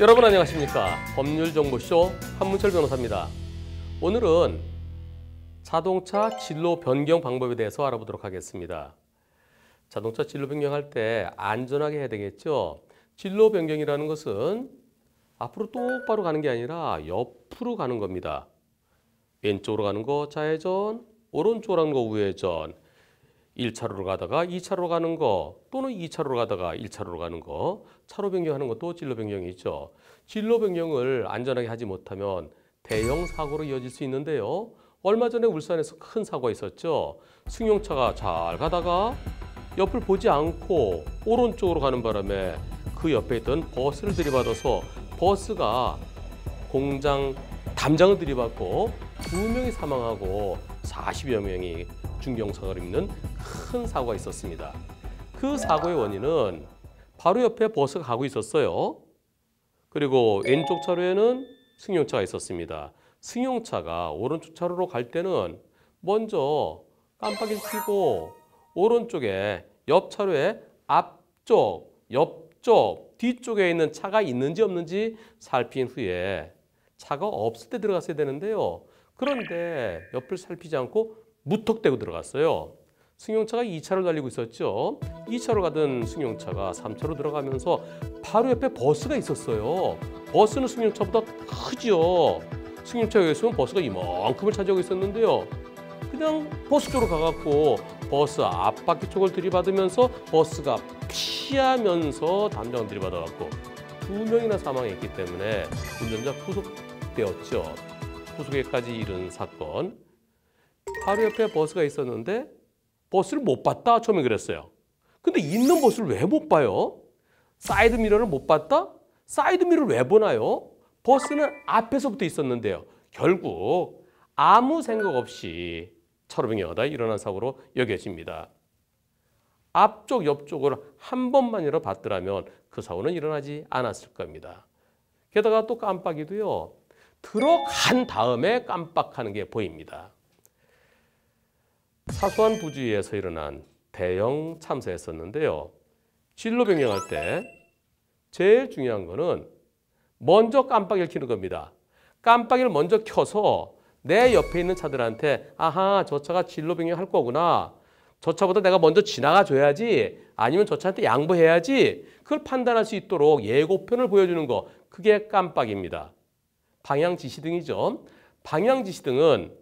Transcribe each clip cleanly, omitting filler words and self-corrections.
여러분 안녕하십니까? 법률정보쇼 한문철 변호사입니다. 오늘은 자동차 진로 변경 방법에 대해서 알아보도록 하겠습니다. 자동차 진로 변경할 때 안전하게 해야 되겠죠? 진로 변경이라는 것은 앞으로 똑바로 가는 게 아니라 옆으로 가는 겁니다. 왼쪽으로 가는 거 좌회전, 오른쪽으로 가는 거 우회전, 1차로로 가다가 2차로로 가는 거 또는 2차로로 가다가 1차로로 가는 거, 차로 변경하는 것도 진로 변경이 있죠. 진로 변경을 안전하게 하지 못하면 대형 사고로 이어질 수 있는데요. 얼마 전에 울산에서 큰 사고가 있었죠. 승용차가 잘 가다가 옆을 보지 않고 오른쪽으로 가는 바람에 그 옆에 있던 버스를 들이받아서 버스가 공장 담장을 들이받고 2명이 사망하고 40여 명이 중경사고를 입는 큰 사고가 있었습니다. 그 사고의 원인은 바로 옆에 버스가 가고 있었어요. 그리고 왼쪽 차로에는 승용차가 있었습니다. 승용차가 오른쪽 차로로 갈 때는 먼저 깜빡이를 켜고 오른쪽에 옆 차로에 앞쪽, 옆쪽, 뒤쪽에 있는 차가 있는지 없는지 살핀 후에 차가 없을 때 들어갔어야 되는데요. 그런데 옆을 살피지 않고 무턱대고 들어갔어요. 승용차가 2차로 달리고 있었죠. 2차로 가던 승용차가 3차로 들어가면서 바로 옆에 버스가 있었어요. 버스는 승용차보다 크죠. 승용차에 있으면 버스가 이만큼을 차지하고 있었는데요. 그냥 버스 쪽으로 가갖고 버스 앞바퀴 쪽을 들이받으면서 버스가 피하면서 담장을 들이받아갖고 2명이나 사망했기 때문에 운전자 구속되었죠. 구속에까지 이른 사건. 바로 옆에 버스가 있었는데 버스를 못 봤다? 처음에 그랬어요. 근데 있는 버스를 왜 못 봐요? 사이드 미러를 못 봤다? 사이드 미러를 왜 보나요? 버스는 앞에서부터 있었는데요. 결국 아무 생각 없이 차로 변경하다 일어난 사고로 여겨집니다. 앞쪽, 옆쪽을 한 번만이라도 봤더라면 그 사고는 일어나지 않았을 겁니다. 게다가 또 깜빡이도요. 들어간 다음에 깜빡하는 게 보입니다. 사소한 부주의에서 일어난 대형 참사였었는데요. 진로 변경할 때 제일 중요한 거는 먼저 깜빡이를 켜는 겁니다. 깜빡이를 먼저 켜서 내 옆에 있는 차들한테 아하, 저 차가 진로 변경할 거구나. 저 차보다 내가 먼저 지나가 줘야지. 아니면 저 차한테 양보해야지. 그걸 판단할 수 있도록 예고편을 보여주는 거. 그게 깜빡입니다. 방향지시등이죠. 방향지시등은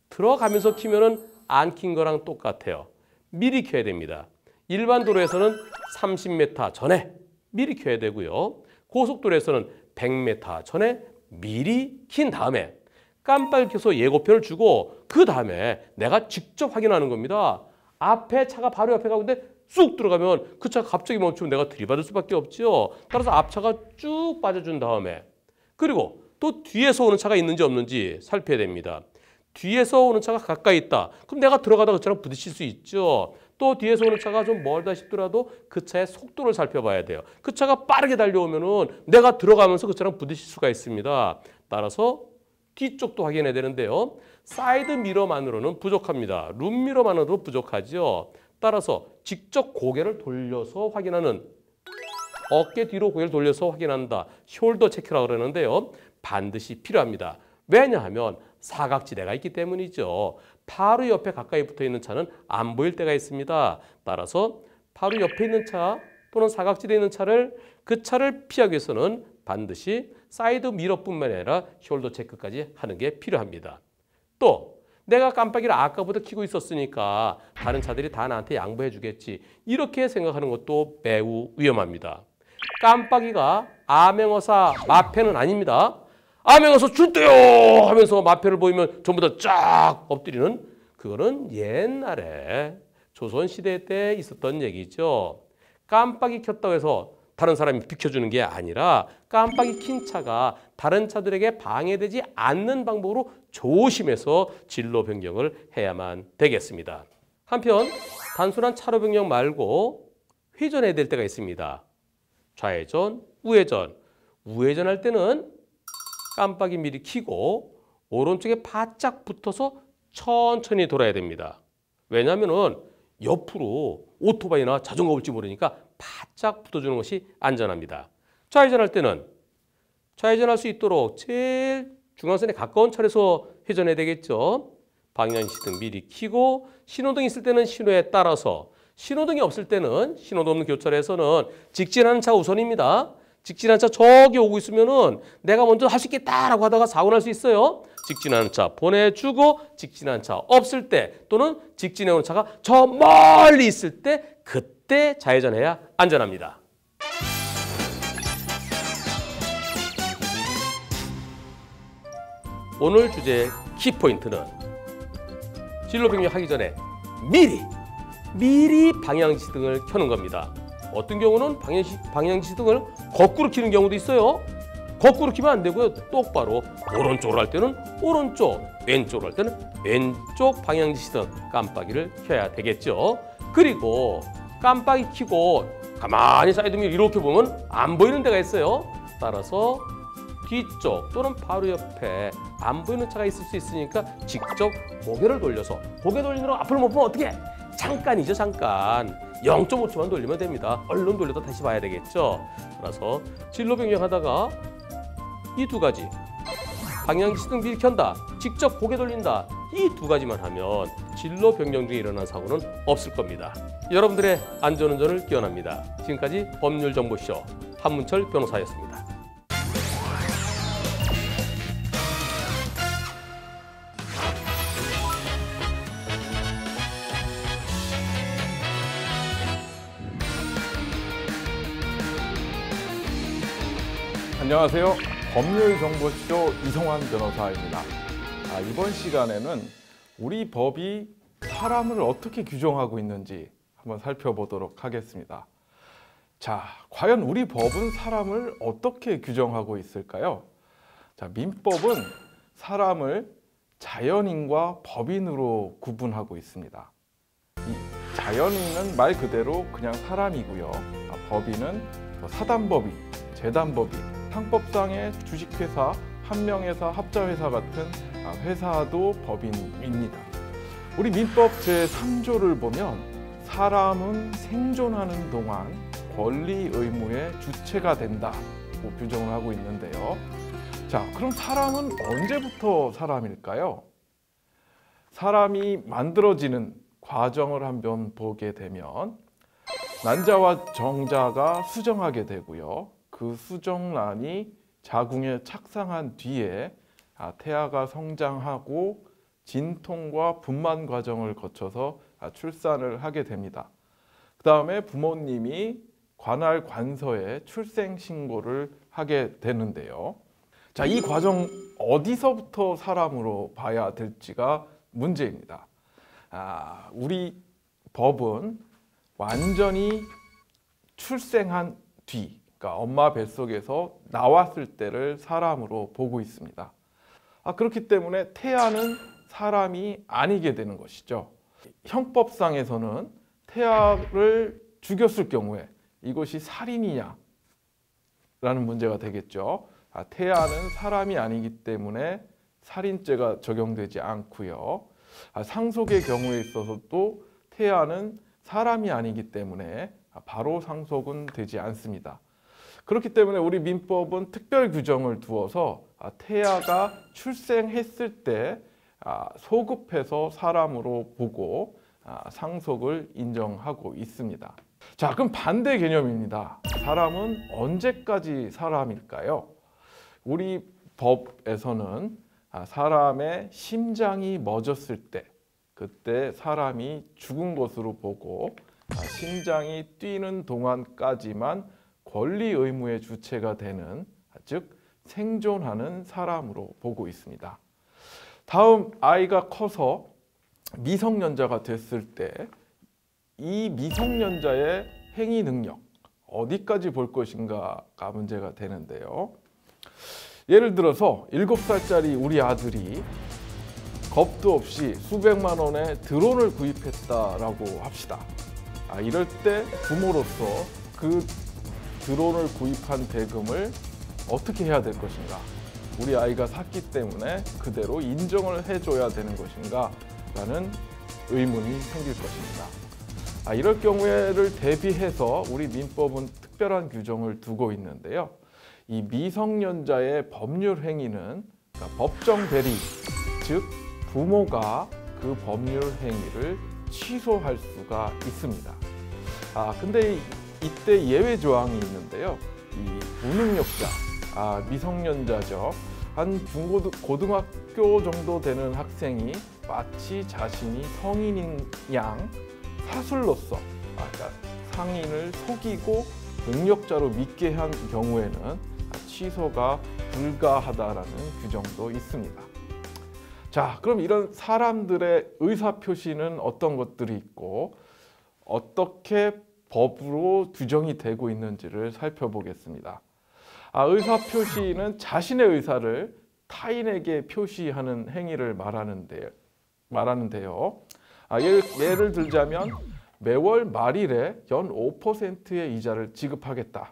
들어가면서 켜면은 안 킨 거랑 똑같아요. 미리 켜야 됩니다. 일반 도로에서는 30m 전에 미리 켜야 되고요. 고속도로에서는 100m 전에 미리 킨 다음에 깜빡이 켜서 예고편을 주고 그 다음에 내가 직접 확인하는 겁니다. 앞에 차가 바로 옆에 가고 있는데 쑥 들어가면 그 차가 갑자기 멈추면 내가 들이받을 수밖에 없죠. 따라서 앞차가 쭉 빠져준 다음에 그리고 또 뒤에서 오는 차가 있는지 없는지 살펴야 됩니다. 뒤에서 오는 차가 가까이 있다. 그럼 내가 들어가다가 그 차랑 부딪힐 수 있죠. 또 뒤에서 오는 차가 좀 멀다 싶더라도 그 차의 속도를 살펴봐야 돼요. 그 차가 빠르게 달려오면은 내가 들어가면서 그 차랑 부딪힐 수가 있습니다. 따라서 뒤쪽도 확인해야 되는데요. 사이드 미러만으로는 부족합니다. 룸미러만으로도 부족하죠. 따라서 직접 고개를 돌려서 확인하는 어깨 뒤로 고개를 돌려서 확인한다. 숄더 체크라고 그러는데요. 반드시 필요합니다. 왜냐하면 사각지대가 있기 때문이죠. 바로 옆에 가까이 붙어 있는 차는 안 보일 때가 있습니다. 따라서 바로 옆에 있는 차 또는 사각지대에 있는 차를 그 차를 피하기 위해서는 반드시 사이드 미러뿐만 아니라 숄더 체크까지 하는 게 필요합니다. 또 내가 깜빡이를 아까부터 켜고 있었으니까 다른 차들이 다 나한테 양보해 주겠지. 이렇게 생각하는 것도 매우 위험합니다. 깜빡이가 암행어사 마패는 아닙니다. 암행어사 줄대요 하면서 마패를 보이면 전부 다 쫙 엎드리는 그거는 옛날에 조선시대 때 있었던 얘기죠. 깜빡이 켰다고 해서 다른 사람이 비켜주는 게 아니라 깜빡이 킨 차가 다른 차들에게 방해되지 않는 방법으로 조심해서 진로 변경을 해야만 되겠습니다. 한편 단순한 차로 변경 말고 회전해야 될 때가 있습니다. 좌회전, 우회전. 우회전할 때는 깜빡이 미리 켜고 오른쪽에 바짝 붙어서 천천히 돌아야 됩니다. 왜냐하면 옆으로 오토바이나 자전거 올지 모르니까 바짝 붙어주는 것이 안전합니다. 좌회전할 때는 좌회전할 수 있도록 제일 중앙선에 가까운 차례에서 회전해야 되겠죠. 방향시등 미리 켜고 신호등 있을 때는 신호에 따라서, 신호등이 없을 때는 신호등 없는 교차로에서는 직진하는 차 우선입니다. 직진하는 차 저기 오고 있으면은 내가 먼저 할 수 있겠다라고 하다가 사고 날 수 있어요. 직진하는 차 보내주고 직진하는 차 없을 때 또는 직진해 오는 차가 저 멀리 있을 때 그때 좌회전해야 안전합니다. 오늘 주제의 키포인트는 진로 변경하기 전에 미리 방향시등을 켜는 겁니다. 어떤 경우는 방향시등을 거꾸로 켜는 경우도 있어요. 거꾸로 켜면 안 되고요. 똑바로 오른쪽으로 할 때는 오른쪽, 왼쪽으로 할 때는 왼쪽 방향시등 깜빡이를 켜야 되겠죠. 그리고 깜빡이 켜고 가만히 사이드미러 이렇게 보면 안 보이는 데가 있어요. 따라서 뒤쪽 또는 바로 옆에 안 보이는 차가 있을 수 있으니까 직접 고개를 돌려서, 고개 돌리느라 앞을 못 보면 어떻게? 잠깐이죠, 잠깐. 0.5초만 돌리면 됩니다. 얼른 돌려도 다시 봐야 되겠죠. 따라서 진로 변경하다가 이 두 가지, 방향시등 미리 켠다, 직접 고개 돌린다, 이 두 가지만 하면 진로 변경 중에 일어난 사고는 없을 겁니다. 여러분들의 안전운전을 기원합니다. 지금까지 법률정보쇼 한문철 변호사였습니다. 안녕하세요. 법률정보쇼 이성환 변호사입니다. 이번 시간에는 우리 법이 사람을 어떻게 규정하고 있는지 한번 살펴보도록 하겠습니다. 자, 과연 우리 법은 사람을 어떻게 규정하고 있을까요? 자, 민법은 사람을 자연인과 법인으로 구분하고 있습니다. 이 자연인은 말 그대로 그냥 사람이고요. 법인은 사단법인, 재단법인, 상법상의 주식회사, 한명회사, 합자회사 같은 회사도 법인입니다. 우리 민법 제3조를 보면 사람은 생존하는 동안 권리 의무의 주체가 된다고 규정을 하고 있는데요. 자, 그럼 사람은 언제부터 사람일까요? 사람이 만들어지는 과정을 한번 보게 되면 난자와 정자가 수정하게 되고요. 그 수정란이 자궁에 착상한 뒤에 태아가 성장하고 진통과 분만 과정을 거쳐서 출산을 하게 됩니다. 그 다음에 부모님이 관할 관서에 출생 신고를 하게 되는데요. 자, 이 과정 어디서부터 사람으로 봐야 될지가 문제입니다. 우리 법은 완전히 출생한 뒤, 그러니까 엄마 뱃속에서 나왔을 때를 사람으로 보고 있습니다. 그렇기 때문에 태아는 사람이 아니게 되는 것이죠. 형법상에서는 태아를 죽였을 경우에 이것이 살인이냐 라는 문제가 되겠죠. 태아는 사람이 아니기 때문에 살인죄가 적용되지 않고요. 상속의 경우에 있어서도 태아는 사람이 아니기 때문에 바로 상속은 되지 않습니다. 그렇기 때문에 우리 민법은 특별 규정을 두어서 태아가 출생했을 때 소급해서 사람으로 보고 상속을 인정하고 있습니다. 자, 그럼 반대 개념입니다. 사람은 언제까지 사람일까요? 우리 법에서는 사람의 심장이 멎었을 때, 그때 사람이 죽은 것으로 보고 심장이 뛰는 동안까지만 권리 의무의 주체가 되는, 즉 생존하는 사람으로 보고 있습니다. 다음, 아이가 커서 미성년자가 됐을 때 이 미성년자의 행위 능력 어디까지 볼 것인가가 문제가 되는데요. 예를 들어서 7살짜리 우리 아들이 겁도 없이 수백만 원의 드론을 구입했다라고 합시다. 이럴 때 부모로서 그 드론을 구입한 대금을 어떻게 해야 될 것인가? 우리 아이가 샀기 때문에 그대로 인정을 해줘야 되는 것인가? 라는 의문이 생길 것입니다. 이럴 경우에를 대비해서 우리 민법은 특별한 규정을 두고 있는데요. 이 미성년자의 법률 행위는 그러니까 법정 배리, 즉 부모가 그 법률 행위를 취소할 수가 있습니다. 근데 이때 예외 조항이 있는데요. 이 무능력자, 미성년자죠. 한 중고등학교 정도 되는 학생이 마치 자신이 성인인 양 사술로서 그러니까 상인을 속이고 능력자로 믿게 한 경우에는 취소가 불가하다라는 규정도 있습니다. 자, 그럼 이런 사람들의 의사표시는 어떤 것들이 있고 어떻게 법으로 규정이 되고 있는지를 살펴보겠습니다. 의사표시는 자신의 의사를 타인에게 표시하는 행위를 말하는데요. 예를 들자면 매월 말일에 연 5%의 이자를 지급하겠다.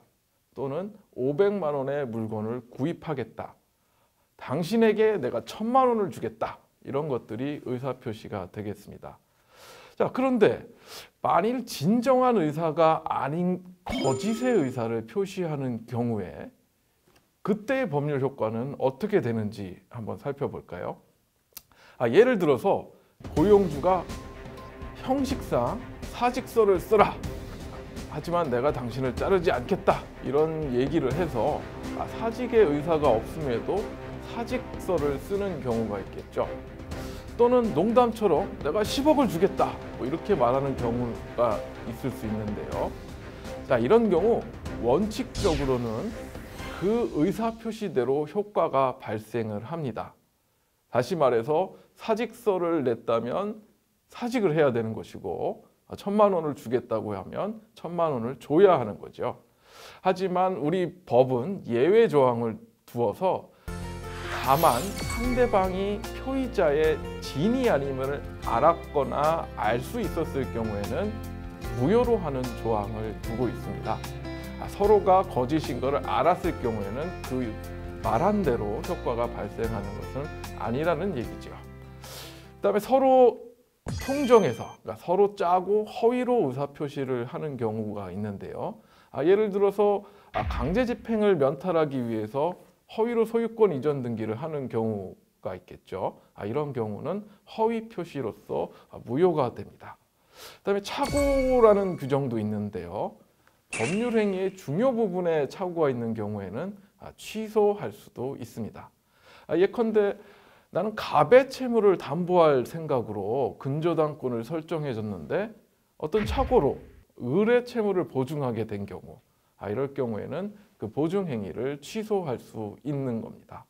또는 500만 원의 물건을 구입하겠다. 당신에게 내가 1000만 원을 주겠다. 이런 것들이 의사표시가 되겠습니다. 자, 그런데 만일 진정한 의사가 아닌 거짓의 의사를 표시하는 경우에 그때의 법률 효과는 어떻게 되는지 한번 살펴볼까요? 예를 들어서 고용주가 형식상 사직서를 쓰라. 하지만 내가 당신을 자르지 않겠다. 이런 얘기를 해서 사직의 의사가 없음에도 사직서를 쓰는 경우가 있겠죠. 또는 농담처럼 내가 10억을 주겠다. 이렇게 말하는 경우가 있을 수 있는데요. 자, 이런 경우 원칙적으로는 그 의사표시대로 효과가 발생을 합니다. 다시 말해서 사직서를 냈다면 사직을 해야 되는 것이고 1000만 원을 주겠다고 하면 1000만 원을 줘야 하는 거죠. 하지만 우리 법은 예외 조항을 두어서 다만 상대방이 표의자의 진이 아님을 알았거나 알 수 있었을 경우에는 무효로 하는 조항을 두고 있습니다. 서로가 거짓인 것을 알았을 경우에는 그 말한 대로 효과가 발생하는 것은 아니라는 얘기죠. 그다음에 서로 통정해서 그러니까 서로 짜고 허위로 의사표시를 하는 경우가 있는데요. 예를 들어서 강제 집행을 면탈하기 위해서 허위로 소유권 이전 등기를 하는 경우가 있겠죠. 이런 경우는 허위 표시로서 무효가 됩니다. 그다음에 착오라는 규정도 있는데요. 법률 행위의 중요 부분에 착오가 있는 경우에는 취소할 수도 있습니다. 예컨대 나는 갑의 채무를 담보할 생각으로 근저당권을 설정해줬는데 어떤 착오로 을의 채무를 보증하게 된 경우, 이럴 경우에는 그 보증 행위를 취소할 수 있는 겁니다.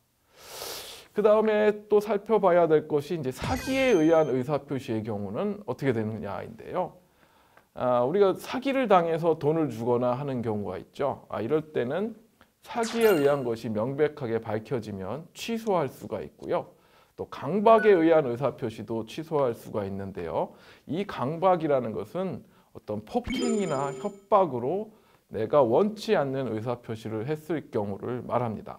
그 다음에 또 살펴봐야 될 것이 이제 사기에 의한 의사표시의 경우는 어떻게 되느냐인데요. 우리가 사기를 당해서 돈을 주거나 하는 경우가 있죠. 이럴 때는 사기에 의한 것이 명백하게 밝혀지면 취소할 수가 있고요. 또 강박에 의한 의사표시도 취소할 수가 있는데요. 이 강박이라는 것은 어떤 폭행이나 협박으로 내가 원치 않는 의사표시를 했을 경우를 말합니다.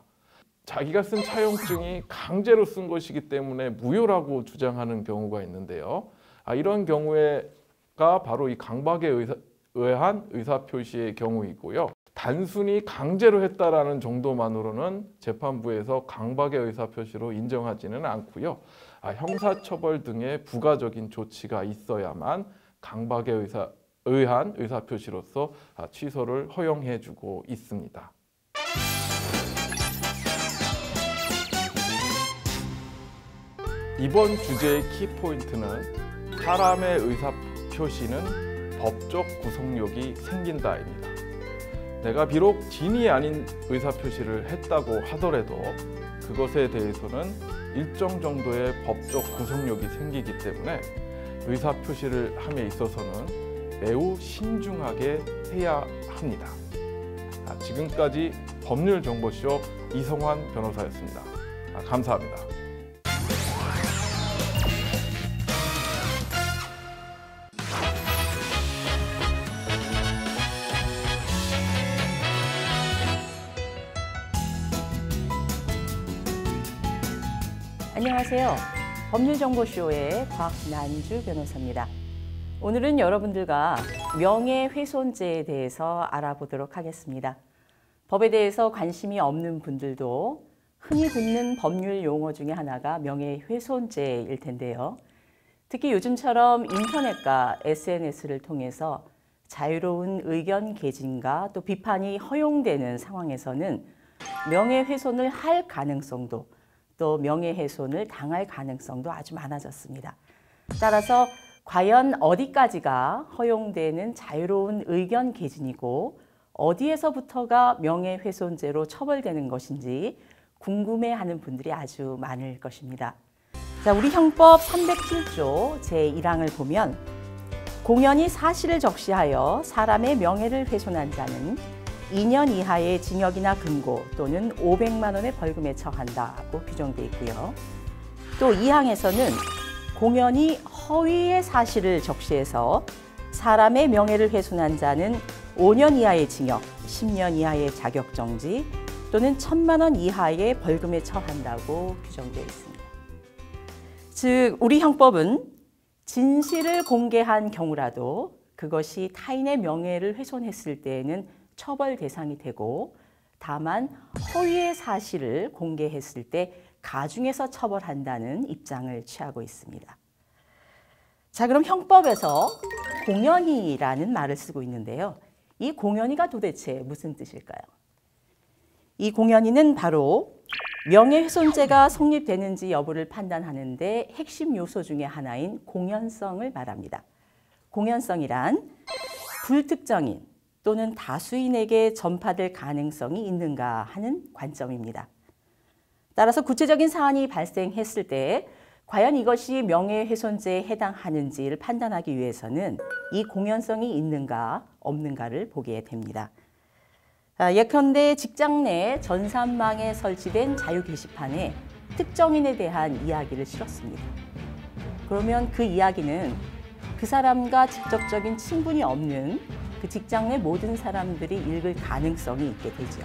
자기가 쓴 차용증이 강제로 쓴 것이기 때문에 무효라고 주장하는 경우가 있는데요. 이런 경우가 바로 이 강박에 의한 의사표시의 경우이고요. 단순히 강제로 했다라는 정도만으로는 재판부에서 강박의 의사표시로 인정하지는 않고요. 형사처벌 등의 부가적인 조치가 있어야만 강박에 의한 의사표시로서 취소를 허용해주고 있습니다. 이번 주제의 키포인트는 사람의 의사표시는 법적 구속력이 생긴다입니다. 내가 비록 진이 아닌 의사표시를 했다고 하더라도 그것에 대해서는 일정 정도의 법적 구속력이 생기기 때문에 의사표시를 함에 있어서는 매우 신중하게 해야 합니다. 지금까지 법률정보쇼 이성환 변호사였습니다. 감사합니다. 안녕하세요. 법률정보쇼의 곽난주 변호사입니다. 오늘은 여러분들과 명예훼손죄에 대해서 알아보도록 하겠습니다. 법에 대해서 관심이 없는 분들도 흔히 듣는 법률 용어 중에 하나가 명예훼손죄일 텐데요. 특히 요즘처럼 인터넷과 SNS를 통해서 자유로운 의견 개진과 또 비판이 허용되는 상황에서는 명예훼손을 할 가능성도 또 명예훼손을 당할 가능성도 아주 많아졌습니다. 따라서 과연 어디까지가 허용되는 자유로운 의견 개진이고 어디에서부터가 명예훼손죄로 처벌되는 것인지 궁금해하는 분들이 아주 많을 것입니다. 자, 우리 형법 307조 제1항을 보면 공연히 사실을 적시하여 사람의 명예를 훼손한 자는 2년 이하의 징역이나 금고 또는 500만 원의 벌금에 처한다고 규정되어 있고요. 또 2항에서는 공연히 허위의 사실을 적시해서 사람의 명예를 훼손한 자는 5년 이하의 징역, 10년 이하의 자격정지 또는 1,000만 원 이하의 벌금에 처한다고 규정되어 있습니다. 즉, 우리 형법은 진실을 공개한 경우라도 그것이 타인의 명예를 훼손했을 때에는 처벌 대상이 되고 다만 허위의 사실을 공개했을 때 가중해서 처벌한다는 입장을 취하고 있습니다. 자, 그럼 형법에서 공연히라는 말을 쓰고 있는데요. 이 공연히가 도대체 무슨 뜻일까요? 이 공연히는 바로 명예훼손죄가 성립되는지 여부를 판단하는 데 핵심 요소 중에 하나인 공연성을 말합니다. 공연성이란 불특정인 또는 다수인에게 전파될 가능성이 있는가 하는 관점입니다. 따라서 구체적인 사안이 발생했을 때 과연 이것이 명예훼손죄에 해당하는지를 판단하기 위해서는 이 공연성이 있는가 없는가를 보게 됩니다. 예컨대 직장 내 전산망에 설치된 자유 게시판에 특정인에 대한 이야기를 실었습니다. 그러면 그 이야기는 그 사람과 직접적인 친분이 없는 그 직장 내 모든 사람들이 읽을 가능성이 있게 되죠.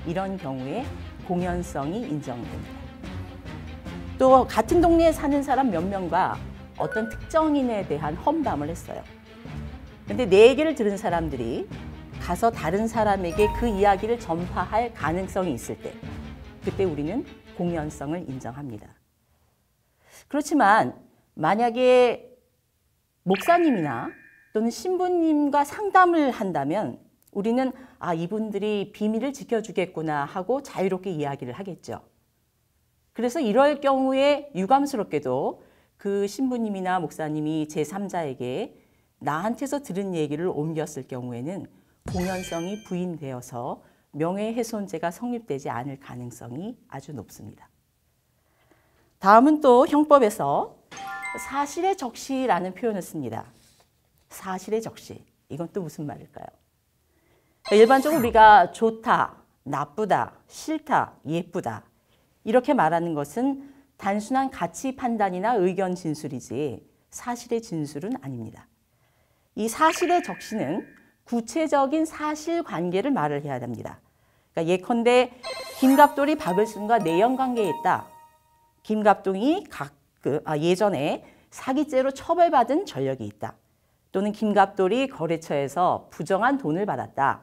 이런 경우에 공연성이 인정됩니다. 또 같은 동네에 사는 사람 몇 명과 어떤 특정인에 대한 험담을 했어요. 그런데 내 얘기를 들은 사람들이 가서 다른 사람에게 그 이야기를 전파할 가능성이 있을 때 그때 우리는 공연성을 인정합니다. 그렇지만 만약에 목사님이나 또는 신부님과 상담을 한다면 우리는 이분들이 비밀을 지켜주겠구나 하고 자유롭게 이야기를 하겠죠. 그래서 이럴 경우에 유감스럽게도 그 신부님이나 목사님이 제3자에게 나한테서 들은 얘기를 옮겼을 경우에는 공연성이 부인되어서 명예훼손죄가 성립되지 않을 가능성이 아주 높습니다. 다음은 또 형법에서 사실의 적시라는 표현을 씁니다. 사실의 적시. 이건 또 무슨 말일까요? 일반적으로 우리가 좋다, 나쁘다, 싫다, 예쁘다 이렇게 말하는 것은 단순한 가치 판단이나 의견 진술이지 사실의 진술은 아닙니다. 이 사실의 적시는 구체적인 사실관계를 말을 해야 됩니다. 그러니까 예컨대 김갑돌이 박을순과 내연관계에 있다. 김갑돌이 예전에 사기죄로 처벌받은 전력이 있다. 또는 김갑돌이 거래처에서 부정한 돈을 받았다.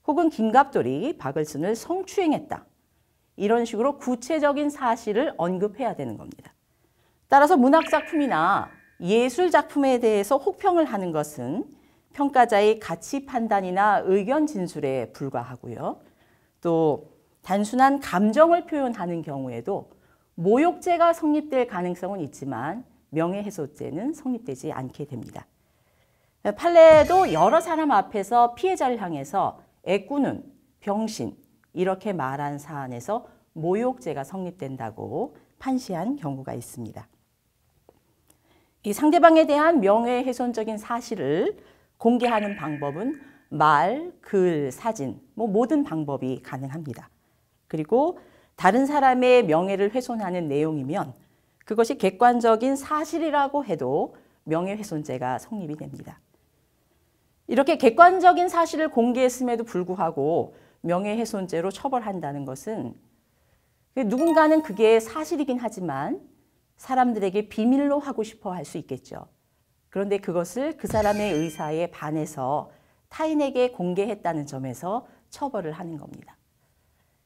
혹은 김갑돌이 박을순을 성추행했다. 이런 식으로 구체적인 사실을 언급해야 되는 겁니다. 따라서 문학작품이나 예술작품에 대해서 혹평을 하는 것은 평가자의 가치 판단이나 의견 진술에 불과하고요. 또 단순한 감정을 표현하는 경우에도 모욕죄가 성립될 가능성은 있지만 명예훼손죄는 성립되지 않게 됩니다. 판례도 여러 사람 앞에서 피해자를 향해서 애꾸는, 병신 이렇게 말한 사안에서 모욕죄가 성립된다고 판시한 경우가 있습니다. 이 상대방에 대한 명예훼손적인 사실을 공개하는 방법은 말, 글, 사진, 모든 방법이 가능합니다. 그리고 다른 사람의 명예를 훼손하는 내용이면 그것이 객관적인 사실이라고 해도 명예훼손죄가 성립이 됩니다. 이렇게 객관적인 사실을 공개했음에도 불구하고 명예훼손죄로 처벌한다는 것은 누군가는 그게 사실이긴 하지만 사람들에게 비밀로 하고 싶어 할 수 있겠죠. 그런데 그것을 그 사람의 의사에 반해서 타인에게 공개했다는 점에서 처벌을 하는 겁니다.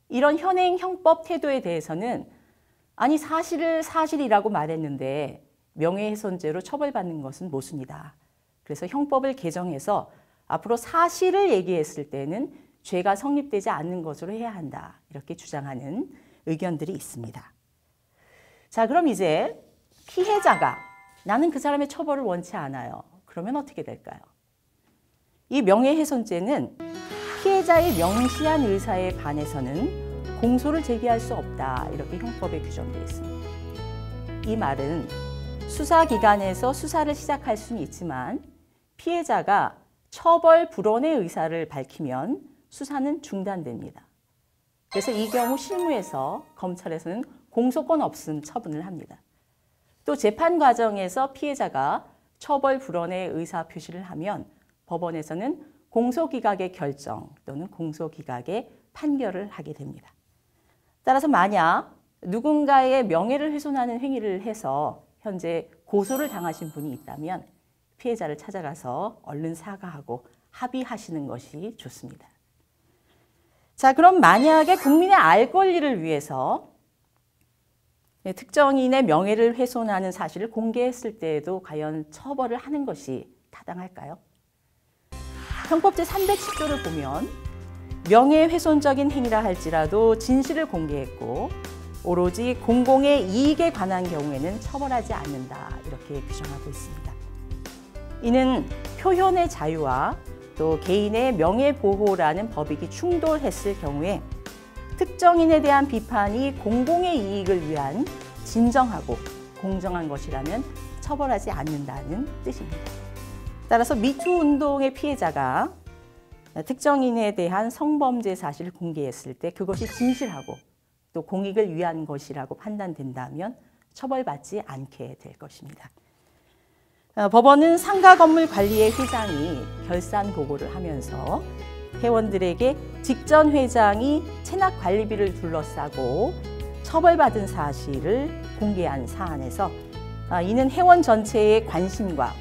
이런 현행 형법 태도에 대해서는 아니 사실을 사실이라고 말했는데 명예훼손죄로 처벌받는 것은 모순이다. 그래서 형법을 개정해서 앞으로 사실을 얘기했을 때는 죄가 성립되지 않는 것으로 해야 한다. 이렇게 주장하는 의견들이 있습니다. 자, 그럼 이제 피해자가 나는 그 사람의 처벌을 원치 않아요. 그러면 어떻게 될까요? 이 명예훼손죄는 피해자의 명시한 의사에 반해서는 공소를 제기할 수 없다. 이렇게 형법에 규정되어 있습니다. 이 말은 수사기관에서 수사를 시작할 수는 있지만 피해자가 처벌 불원의 의사를 밝히면 수사는 중단됩니다. 그래서 이 경우 실무에서 검찰에서는 공소권 없음 처분을 합니다. 또 재판 과정에서 피해자가 처벌 불원의 의사 표시를 하면 법원에서는 공소기각의 결정 또는 공소기각의 판결을 하게 됩니다. 따라서 만약 누군가의 명예를 훼손하는 행위를 해서 현재 고소를 당하신 분이 있다면 피해자를 찾아가서 얼른 사과하고 합의하시는 것이 좋습니다. 자, 그럼 만약에 국민의 알 권리를 위해서 특정인의 명예를 훼손하는 사실을 공개했을 때에도 과연 처벌을 하는 것이 타당할까요? 형법 제310조를 보면 명예훼손적인 행위라 할지라도 진실을 공개했고 오로지 공공의 이익에 관한 경우에는 처벌하지 않는다. 이렇게 규정하고 있습니다. 이는 표현의 자유와 또 개인의 명예보호라는 법익이 충돌했을 경우에 특정인에 대한 비판이 공공의 이익을 위한 진정하고 공정한 것이라면 처벌하지 않는다는 뜻입니다. 따라서 미투 운동의 피해자가 특정인에 대한 성범죄 사실을 공개했을 때 그것이 진실하고 또 공익을 위한 것이라고 판단된다면 처벌받지 않게 될 것입니다. 법원은 상가 건물 관리의 회장이 결산 보고를 하면서 회원들에게 직전 회장이 체납 관리비를 둘러싸고 처벌받은 사실을 공개한 사안에서 이는 회원 전체의 관심과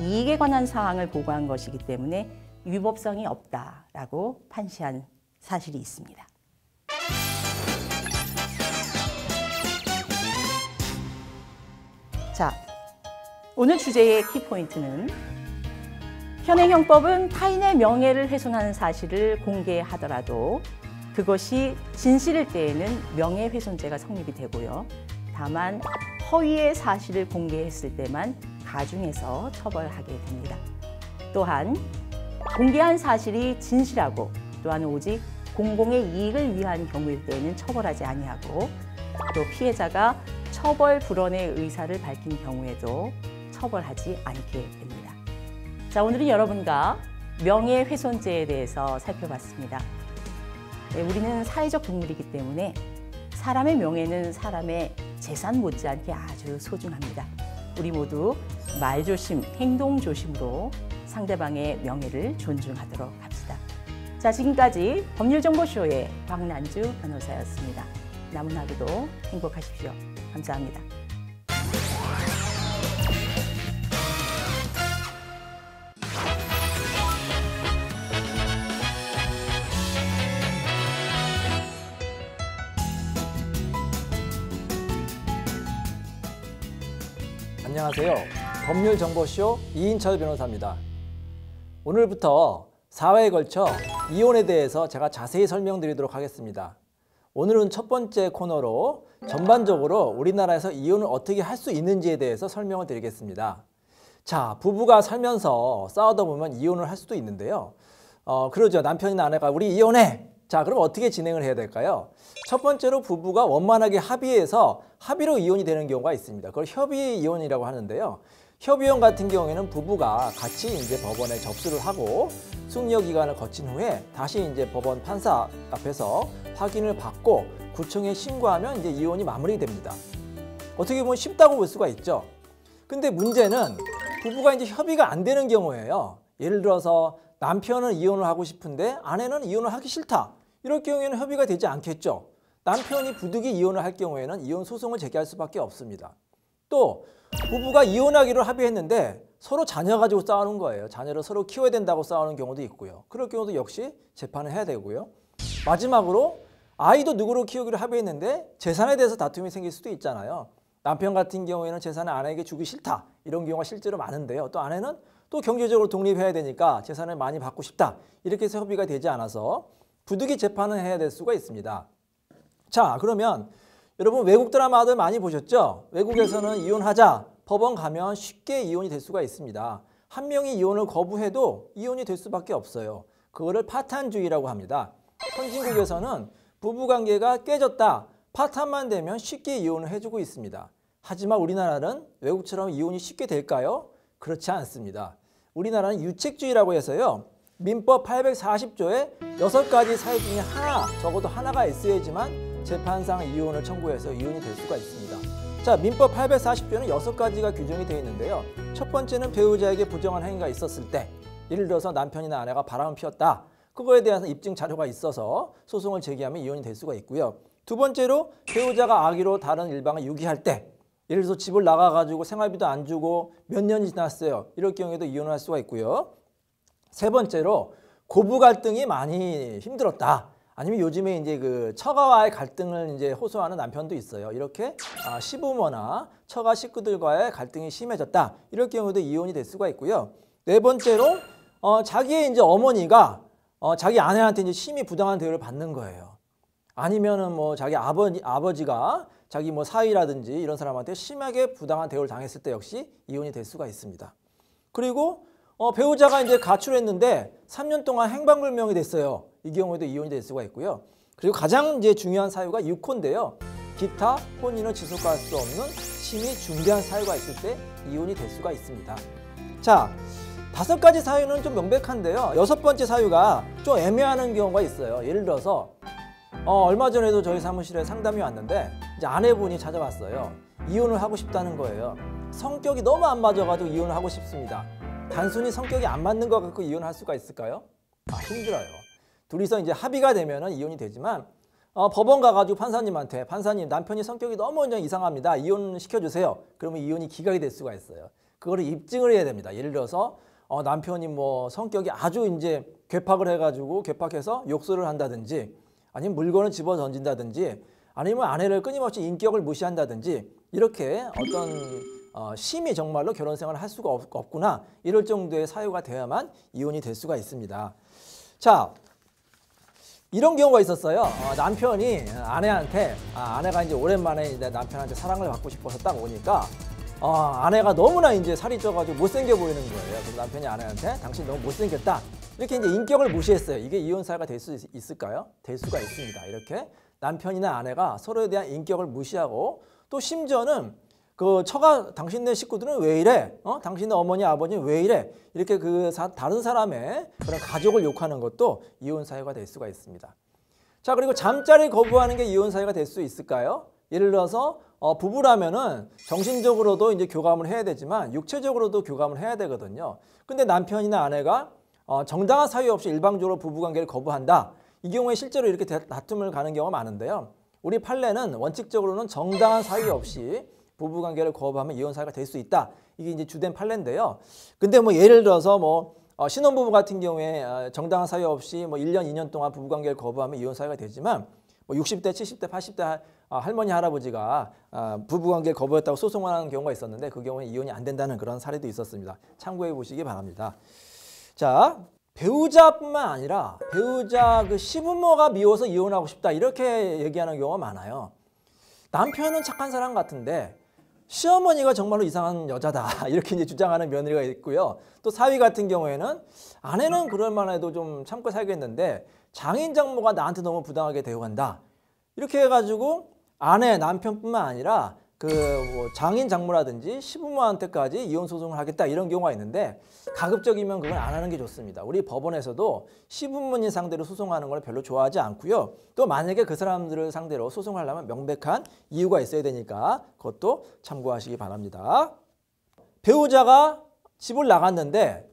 이익에 관한 사항을 보고한 것이기 때문에 위법성이 없다라고 판시한 사실이 있습니다. 자, 오늘 주제의 키포인트는 현행 형법은 타인의 명예를 훼손하는 사실을 공개하더라도 그것이 진실일 때에는 명예훼손죄가 성립이 되고요. 다만 허위의 사실을 공개했을 때만 가중해서 처벌하게 됩니다. 또한 공개한 사실이 진실하고 또한 오직 공공의 이익을 위한 경우일 때에는 처벌하지 아니하고 또 피해자가 처벌 불원의 의사를 밝힌 경우에도 처벌하지 않게 됩니다. 자, 오늘은 여러분과 명예훼손죄에 대해서 살펴봤습니다. 우리는 사회적 동물이기 때문에 사람의 명예는 사람의 재산 못지않게 아주 소중합니다. 우리 모두 말조심, 행동조심으로 상대방의 명예를 존중하도록 합시다. 자, 지금까지 법률정보쇼의 박난주 변호사였습니다. 남은 하루도 행복하십시오. 감사합니다. 안녕하세요. 법률정보쇼 이인철 변호사입니다. 오늘부터 4회에 걸쳐 이혼에 대해서 제가 자세히 설명드리도록 하겠습니다. 오늘은 첫 번째 코너로 전반적으로 우리나라에서 이혼을 어떻게 할 수 있는지에 대해서 설명을 드리겠습니다. 자, 부부가 살면서 싸우다 보면 이혼을 할 수도 있는데요. 그러죠. 남편이나 아내가 우리 이혼해! 자, 그럼 어떻게 진행을 해야 될까요? 첫 번째로 부부가 원만하게 합의해서 합의로 이혼이 되는 경우가 있습니다. 그걸 협의 이혼이라고 하는데요. 협의혼 같은 경우에는 부부가 같이 이제 법원에 접수를 하고 숙려 기간을 거친 후에 다시 이제 법원 판사 앞에서 확인을 받고 구청에 신고하면 이제 이혼이 마무리됩니다. 어떻게 보면 쉽다고 볼 수가 있죠. 근데 문제는 부부가 이제 협의가 안 되는 경우예요. 예를 들어서 남편은 이혼을 하고 싶은데 아내는 이혼을 하기 싫다. 이럴 경우에는 협의가 되지 않겠죠. 남편이 부득이 이혼을 할 경우에는 이혼 소송을 제기할 수밖에 없습니다. 또 부부가 이혼하기로 합의했는데 서로 자녀 가지고 싸우는 거예요. 자녀를 서로 키워야 된다고 싸우는 경우도 있고요. 그럴 경우도 역시 재판을 해야 되고요. 마지막으로 아이도 누구로 키우기로 합의했는데 재산에 대해서 다툼이 생길 수도 있잖아요. 남편 같은 경우에는 재산을 아내에게 주기 싫다 이런 경우가 실제로 많은데요. 또 아내는 또 경제적으로 독립해야 되니까 재산을 많이 받고 싶다 이렇게 해서 협의가 되지 않아서 부득이 재판을 해야 될 수가 있습니다. 자, 그러면 여러분 외국 드라마들 많이 보셨죠? 외국에서는 이혼하자 법원 가면 쉽게 이혼이 될 수가 있습니다. 한 명이 이혼을 거부해도 이혼이 될 수밖에 없어요. 그거를 파탄주의라고 합니다. 선진국에서는 부부관계가 깨졌다, 파탄만 되면 쉽게 이혼을 해주고 있습니다. 하지만 우리나라는 외국처럼 이혼이 쉽게 될까요? 그렇지 않습니다. 우리나라는 유책주의라고 해서요. 민법 840조에 6가지 사유 중에 하나, 적어도 하나가 있어야지만 재판상 이혼을 청구해서 이혼이 될 수가 있습니다. 자, 민법 840조는 6가지가 규정이 되어 있는데요. 첫 번째는 배우자에게 부정한 행위가 있었을 때, 예를 들어서 남편이나 아내가 바람을 피웠다. 그거에 대한 입증 자료가 있어서 소송을 제기하면 이혼이 될 수가 있고요. 두 번째로 배우자가 악의로 다른 일방을 유기할 때, 예를 들어서 집을 나가가지고 생활비도 안 주고 몇 년이 지났어요. 이럴 경우에도 이혼을 할 수가 있고요. 세 번째로 고부 갈등이 많이 힘들었다. 아니면 요즘에 이제 그 처가와의 갈등을 이제 호소하는 남편도 있어요. 이렇게 시부모나 처가 식구들과의 갈등이 심해졌다. 이럴 경우도 이혼이 될 수가 있고요. 네 번째로 자기의 이제 어머니가 자기 아내한테 이제 심히 부당한 대우를 받는 거예요. 아니면은 뭐 자기 아버지가 자기 뭐 사위라든지 이런 사람한테 심하게 부당한 대우를 당했을 때 역시 이혼이 될 수가 있습니다. 그리고 배우자가 이제 가출했는데 3년 동안 행방불명이 됐어요. 이 경우에도 이혼이 될 수가 있고요. 그리고 가장 이제 중요한 사유가 유코인데요. 기타 혼인을 지속할 수 없는 심히 중대한 사유가 있을 때 이혼이 될 수가 있습니다. 자, 5가지 사유는 좀 명백한데요. 6번째 사유가 좀 애매한 경우가 있어요. 예를 들어서 얼마 전에도 저희 사무실에 상담이 왔는데 이제 아내분이 찾아왔어요. 이혼을 하고 싶다는 거예요. 성격이 너무 안 맞아가지고 이혼을 하고 싶습니다. 단순히 성격이 안 맞는 것 갖고 이혼할 수가 있을까요? 힘들어요. 둘이서 이제 합의가 되면은 이혼이 되지만 법원 가가지고 판사님한테 판사님 남편이 성격이 너무 이상합니다. 이혼 시켜주세요. 그러면 이혼이 기각이 될 수가 있어요. 그거를 입증을 해야 됩니다. 예를 들어서 남편이 뭐 성격이 아주 이제 괴팍을 해가지고 괴팍해서 욕설을 한다든지 아니면 물건을 집어 던진다든지 아니면 아내를 끊임없이 인격을 무시한다든지 이렇게 어떤 심히 정말로 결혼 생활을 할 수가 없구나 이럴 정도의 사유가 되어야만 이혼이 될 수가 있습니다. 자, 이런 경우가 있었어요. 남편이 아내한테 아내가 이제 오랜만에 이제 남편한테 사랑을 받고 싶어서 딱 오니까 아내가 너무나 이제 살이 쪄가지고 못생겨 보이는 거예요. 그래서 남편이 아내한테 당신 너무 못생겼다. 이렇게 이제 인격을 무시했어요. 이게 이혼 사유가 될 수 있을까요? 될 수가 있습니다. 이렇게 남편이나 아내가 서로에 대한 인격을 무시하고 또 심지어는 그 처가 당신네 식구들은 왜 이래? 당신네 어머니 아버지는 왜 이래? 이렇게 다른 사람의 그런 가족을 욕하는 것도 이혼 사유가 될 수가 있습니다. 자, 그리고 잠자리 거부하는 게 이혼 사유가 될 수 있을까요? 예를 들어서 부부라면은 정신적으로도 이제 교감을 해야 되지만 육체적으로도 교감을 해야 되거든요. 근데 남편이나 아내가 정당한 사유 없이 일방적으로 부부관계를 거부한다. 이 경우에 실제로 이렇게 다툼을 가는 경우가 많은데요. 우리 판례는 원칙적으로는 정당한 사유 없이 부부관계를 거부하면 이혼 사유가 될 수 있다. 이게 이제 주된 판례인데요. 근데 뭐 예를 들어서 뭐 신혼부부 같은 경우에 정당한 사유 없이 뭐 1년, 2년 동안 부부관계를 거부하면 이혼 사유가 되지만 뭐 60대, 70대, 80대 할머니, 할아버지가 부부관계를 거부했다고 소송을 하는 경우가 있었는데 그 경우에 이혼이 안 된다는 그런 사례도 있었습니다. 참고해 보시기 바랍니다. 자, 배우자뿐만 아니라 배우자 그 시부모가 미워서 이혼하고 싶다 이렇게 얘기하는 경우가 많아요. 남편은 착한 사람 같은데 시어머니가 정말로 이상한 여자다 이렇게 이제 주장하는 며느리가 있고요. 또 사위 같은 경우에는 아내는 그럴만 해도 좀 참고 살겠는데 장인 장모가 나한테 너무 부당하게 대우한다 이렇게 해가지고 아내 남편뿐만 아니라 뭐 장인 장모라든지 시부모한테까지 이혼 소송을 하겠다 이런 경우가 있는데 가급적이면 그건 안 하는 게 좋습니다. 우리 법원에서도 시부모님 상대로 소송하는 걸 별로 좋아하지 않고요. 또 만약에 그 사람들을 상대로 소송하려면 명백한 이유가 있어야 되니까 그것도 참고하시기 바랍니다. 배우자가 집을 나갔는데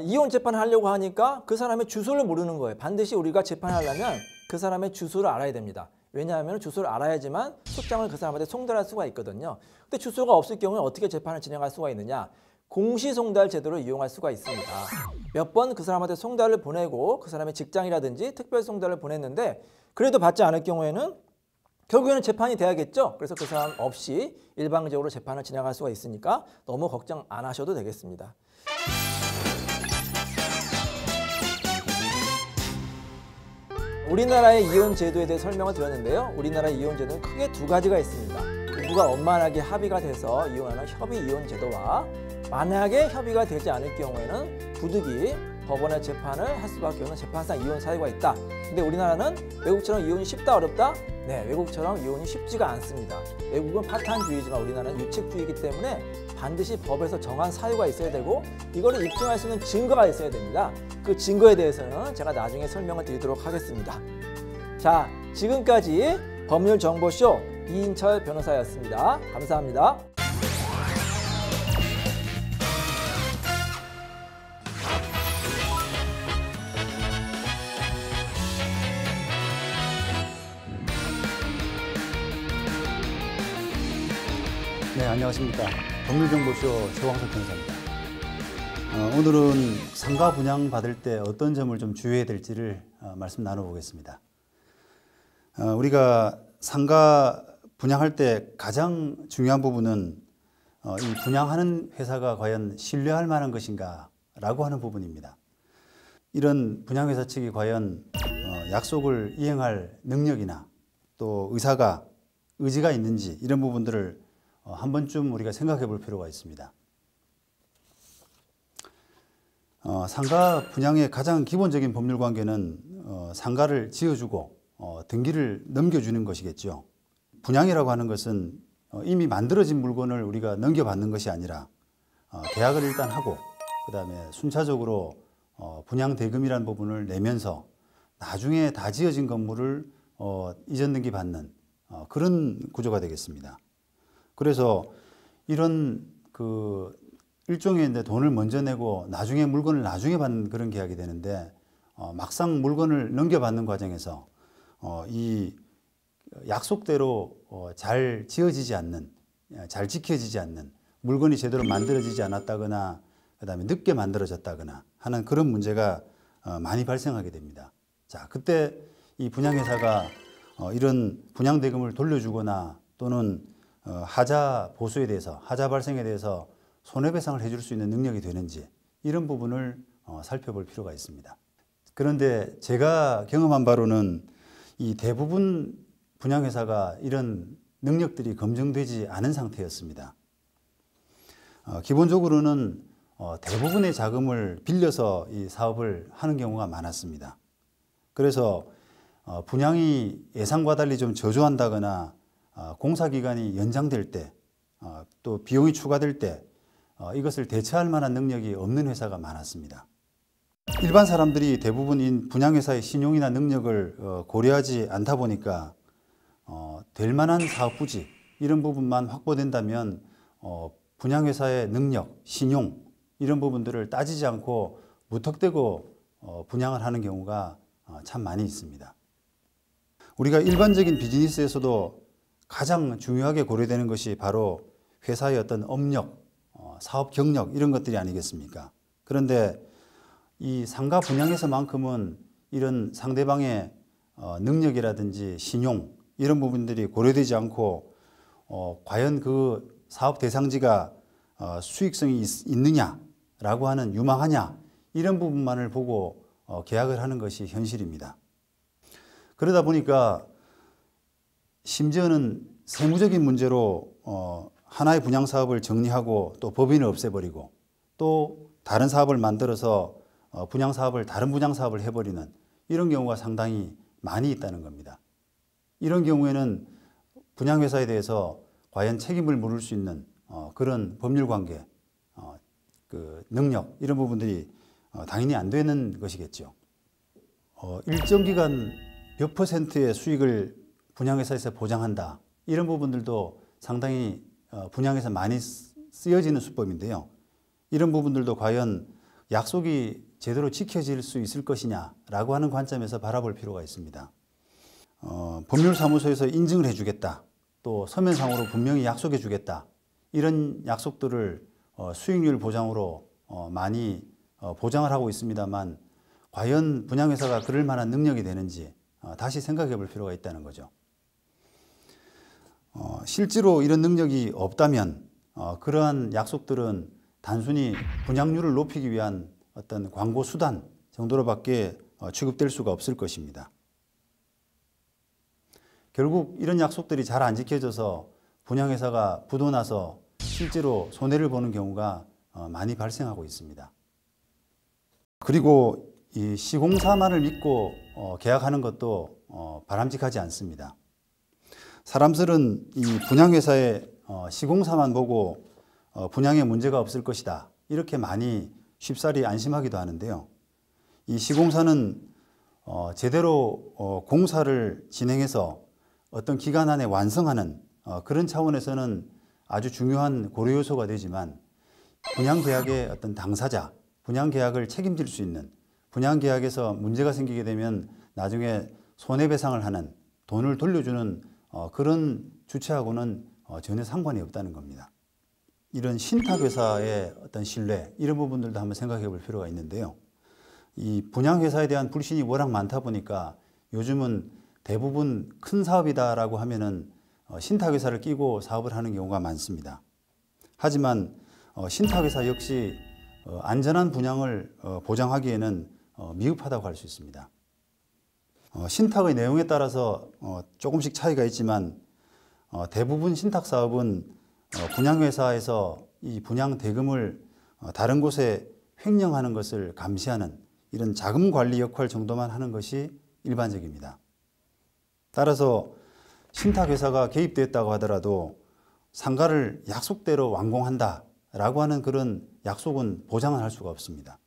이혼 재판을 하려고 하니까 그 사람의 주소를 모르는 거예요. 반드시 우리가 재판하려면 그 사람의 주소를 알아야 됩니다. 왜냐하면 주소를 알아야지만 소장을 그 사람한테 송달할 수가 있거든요. 근데 주소가 없을 경우에 어떻게 재판을 진행할 수가 있느냐? 공시송달 제도를 이용할 수가 있습니다. 몇 번 그 사람한테 송달을 보내고 그 사람의 직장이라든지 특별송달을 보냈는데 그래도 받지 않을 경우에는 결국에는 재판이 돼야겠죠. 그래서 그 사람 없이 일방적으로 재판을 진행할 수가 있으니까 너무 걱정 안 하셔도 되겠습니다. 우리나라의 이혼 제도에 대해 설명을 드렸는데요. 우리나라의 이혼 제도는 크게 두 가지가 있습니다. 부부가 원만하게 합의가 돼서 이혼하는 협의 이혼 제도와 만약에 협의가 되지 않을 경우에는 부득이 법원의 재판을 할 수밖에 없는 재판상 이혼 사유가 있다. 근데 우리나라는 외국처럼 이혼이 쉽다 어렵다? 네, 외국처럼 이혼이 쉽지가 않습니다. 외국은 파탄주의지만 우리나라는 유책주의이기 때문에 반드시 법에서 정한 사유가 있어야 되고 이거를 입증할 수 있는 증거가 있어야 됩니다. 그 증거에 대해서는 제가 나중에 설명을 드리도록 하겠습니다. 자, 지금까지 법률정보쇼 이인철 변호사였습니다. 감사합니다. 네, 안녕하십니까. 법률정보쇼 최광석 변호사입니다. 오늘은 상가 분양 받을 때 어떤 점을 좀 주의해야 될지를 말씀 나눠보겠습니다. 우리가 상가 분양할 때 가장 중요한 부분은 이 분양하는 회사가 과연 신뢰할 만한 것인가 라고 하는 부분입니다. 이런 분양회사 측이 과연 약속을 이행할 능력이나 또 의지가 있는지 이런 부분들을 한 번쯤 우리가 생각해 볼 필요가 있습니다. 상가 분양의 가장 기본적인 법률 관계는 상가를 지어주고 등기를 넘겨주는 것이겠죠. 분양이라고 하는 것은 이미 만들어진 물건을 우리가 넘겨받는 것이 아니라 계약을 일단 하고 그 다음에 순차적으로 분양 대금이라는 부분을 내면서 나중에 다 지어진 건물을 이전 등기 받는 그런 구조가 되겠습니다. 그래서 이런 일종의 돈을 먼저 내고 나중에 물건을 나중에 받는 그런 계약이 되는데 막상 물건을 넘겨받는 과정에서 이 약속대로 잘 지어지지 않는, 잘 지켜지지 않는 물건이 제대로 만들어지지 않았다거나 그다음에 늦게 만들어졌다거나 하는 그런 문제가 많이 발생하게 됩니다. 자, 그때 이 분양회사가 이런 분양 대금을 돌려주거나 또는 하자 보수에 대해서, 하자 발생에 대해서 손해배상을 해줄 수 있는 능력이 되는지 이런 부분을 살펴볼 필요가 있습니다. 그런데 제가 경험한 바로는 이 대부분 분양회사가 이런 능력들이 검증되지 않은 상태였습니다. 기본적으로는 대부분의 자금을 빌려서 이 사업을 하는 경우가 많았습니다. 그래서 분양이 예상과 달리 좀 저조한다거나 공사기간이 연장될 때, 또 비용이 추가될 때 이것을 대처할 만한 능력이 없는 회사가 많았습니다. 일반 사람들이 대부분 이 분양회사의 신용이나 능력을 고려하지 않다 보니까 될 만한 사업 부지 이런 부분만 확보된다면 분양회사의 능력, 신용 이런 부분들을 따지지 않고 무턱대고 분양을 하는 경우가 참 많이 있습니다. 우리가 일반적인 비즈니스에서도 가장 중요하게 고려되는 것이 바로 회사의 어떤 업력, 사업 경력 이런 것들이 아니겠습니까? 그런데 이 상가 분양에서만큼은 이런 상대방의 능력이라든지 신용 이런 부분들이 고려되지 않고 과연 그 사업 대상지가 수익성이 있느냐라고 하는 유망하냐 이런 부분만을 보고 계약을 하는 것이 현실입니다. 그러다 보니까 심지어는 세무적인 문제로 하나의 분양 사업을 정리하고 또 법인을 없애버리고 또 다른 사업을 만들어서 분양 사업을 다른 분양 사업을 해버리는 이런 경우가 상당히 많이 있다는 겁니다. 이런 경우에는 분양회사에 대해서 과연 책임을 물을 수 있는 그런 법률 관계, 그 능력 이런 부분들이 당연히 안 되는 것이겠죠. 일정 기간 몇 %의 수익을 분양회사에서 보장한다. 이런 부분들도 상당히 분양에서 많이 쓰여지는 수법인데요. 이런 부분들도 과연 약속이 제대로 지켜질 수 있을 것이냐라고 하는 관점에서 바라볼 필요가 있습니다. 법률사무소에서 인증을 해주겠다, 또 서면상으로 분명히 약속해주겠다, 이런 약속들을 수익률 보장으로 많이 보장을 하고 있습니다만 과연 분양회사가 그럴 만한 능력이 되는지 다시 생각해 볼 필요가 있다는 거죠. 실제로 이런 능력이 없다면 그러한 약속들은 단순히 분양률을 높이기 위한 어떤 광고 수단 정도로밖에 취급될 수가 없을 것입니다. 결국 이런 약속들이 잘 안 지켜져서 분양회사가 부도 나서 실제로 손해를 보는 경우가 많이 발생하고 있습니다. 그리고 이 시공사만을 믿고 계약하는 것도 바람직하지 않습니다. 사람들은 이 분양회사의 시공사만 보고 분양에 문제가 없을 것이다, 이렇게 많이 쉽사리 안심하기도 하는데요. 이 시공사는 제대로 공사를 진행해서 어떤 기간 안에 완성하는 그런 차원에서는 아주 중요한 고려 요소가 되지만, 분양계약의 어떤 당사자, 분양계약을 책임질 수 있는, 분양계약에서 문제가 생기게 되면 나중에 손해배상을 하는, 돈을 돌려주는 그런 주체하고는 전혀 상관이 없다는 겁니다. 이런 신탁회사의 어떤 신뢰, 이런 부분들도 한번 생각해 볼 필요가 있는데요. 이 분양회사에 대한 불신이 워낙 많다 보니까 요즘은 대부분 큰 사업이다라고 하면은 신탁회사를 끼고 사업을 하는 경우가 많습니다. 하지만 신탁회사 역시 안전한 분양을 보장하기에는 미흡하다고 할 수 있습니다. 신탁의 내용에 따라서 조금씩 차이가 있지만 대부분 신탁 사업은 분양회사에서 이 분양 대금을 다른 곳에 횡령하는 것을 감시하는 이런 자금 관리 역할 정도만 하는 것이 일반적입니다. 따라서 신탁회사가 개입됐다고 하더라도 상가를 약속대로 완공한다라고 하는 그런 약속은 보장을 할 수가 없습니다.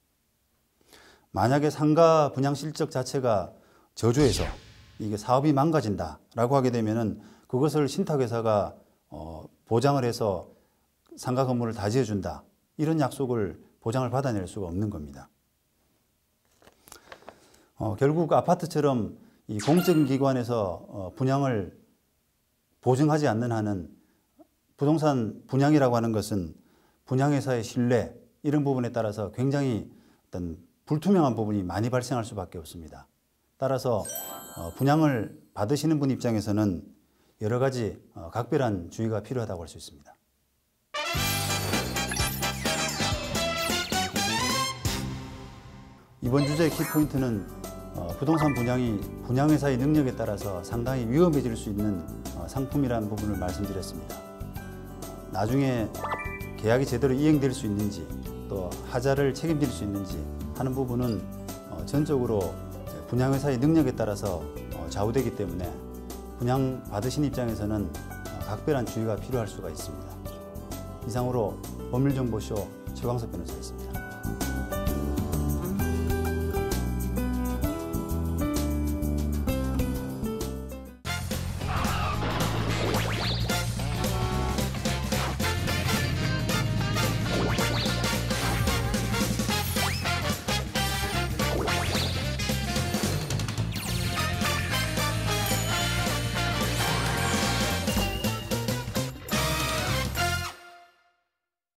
만약에 상가 분양 실적 자체가 저조해서 이게 사업이 망가진다라고 하게 되면은 그것을 신탁회사가 보장을 해서 상가 건물을 다 지어준다, 이런 약속을 보장을 받아낼 수가 없는 겁니다. 결국 아파트처럼 이 공적인 기관에서 분양을 보증하지 않는 한은 부동산 분양이라고 하는 것은 분양회사의 신뢰, 이런 부분에 따라서 굉장히 어떤 불투명한 부분이 많이 발생할 수밖에 없습니다. 따라서 분양을 받으시는 분 입장에서는 여러 가지 각별한 주의가 필요하다고 할 수 있습니다. 이번 주제의 키포인트는 부동산 분양이 분양회사의 능력에 따라서 상당히 위험해질 수 있는 상품이라는 부분을 말씀드렸습니다. 나중에 계약이 제대로 이행될 수 있는지, 또 하자를 책임질 수 있는지 하는 부분은 전적으로 분양회사의 능력에 따라서 좌우되기 때문에 분양 받으신 입장에서는 각별한 주의가 필요할 수가 있습니다. 이상으로 법률정보쇼 최광석 변호사였습니다.